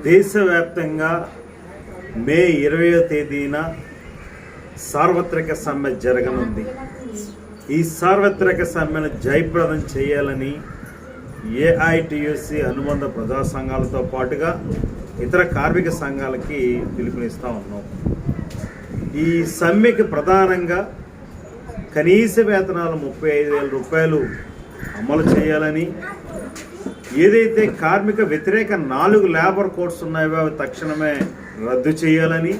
దేశవ్యాప్తంగా మే 20వ తేదీన సార్వత్రిక సమ్మె జరగనుంది. ఈ సార్వత్రిక సమ్మెను జయప్రదం చేయాలని ఏఐటియుసి అనుబంధ ప్రజా సంఘాలతో పాటుగా ఇతర కార్మిక సంఘాలకి పిలుపునిస్తూ ఉన్నాం. ఈ సమ్మెకి ప్రధానంగా కనీస వేతనాలు 35,000 రూపాయలు అమలు చేయాలని, ఏదైతే కార్మిక వ్యతిరేక 4 లేబర్ కోడ్స్ ఉన్నాయో అవి తక్షణమే రద్దు చేయాలని,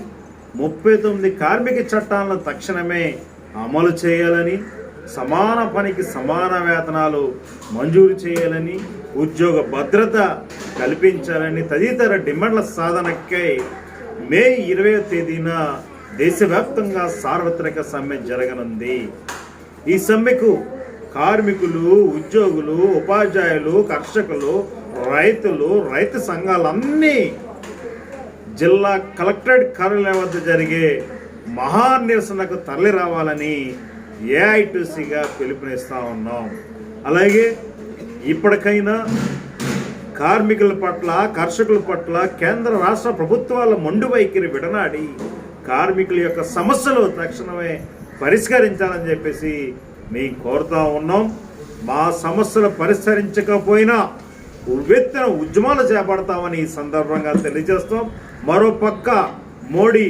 39 కార్మిక చట్టాలను తక్షణమే అమలు చేయాలని, సమాన పనికి సమాన వేతనాలు మంజూరు చేయాలని, ఉద్యోగ భద్రత కల్పించాలని తదితర డిమాండ్ల సాధనకై మే 20వ తేదీన దేశవ్యాప్తంగా సార్వత్రిక సమ్మె జరగనుంది. ఈ సమ్మెకు కార్మికులు, ఉద్యోగులు, ఉపాధ్యాయులు, కర్షకులు, రైతులు, రైతు సంఘాలన్నీ జిల్లా కలెక్టరేట్ కార్యాలయం వద్ద జరిగే మహా నిరసనకు తరలి రావాలని ఏఐటిసిగా పిలుపునిస్తూ ఉన్నాం. అలాగే ఇప్పటికైనా కార్మికుల పట్ల, కర్షకుల పట్ల కేంద్ర రాష్ట్ర ప్రభుత్వాల మొండి వైఖరి విడనాడి కార్మికుల యొక్క సమస్యలు తక్షణమే పరిష్కరించాలని చెప్పేసి మేము కోరుతూ ఉన్నాం. మా సమస్యలు పరిష్కరించకపోయినా ఉవ్వెత్తున ఉద్యమాలు చేపడతామని ఈ సందర్భంగా తెలియజేస్తాం. మరోపక్క మోడీ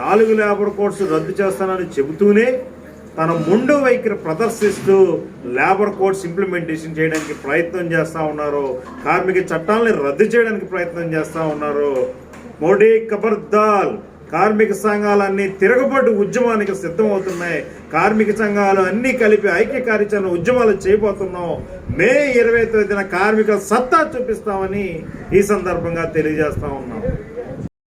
4 లేబర్ కోడ్స్ రద్దు చేస్తానని చెబుతూనే తన మొండి వైఖరి ప్రదర్శిస్తూ లేబర్ కోడ్స్ ఇంప్లిమెంటేషన్ చేయడానికి ప్రయత్నం చేస్తూ ఉన్నారు. కార్మిక చట్టాలని రద్దు చేయడానికి ప్రయత్నం చేస్తూ ఉన్నారు. మోడీ ఖబర్దార్. కార్మిక సంఘాలన్నీ తిరగబడి ఉద్యమానికి సిద్ధమవుతున్నాయి. కార్మిక సంఘాలు అన్నీ కలిపి ఐక్య కార్యాచరణ ఉద్యమాలు చేయబోతున్నాం. మే 20వ తేదీన కార్మికుల సత్తా చూపిస్తామని ఈ సందర్భంగా తెలియజేస్తా ఉన్నాం.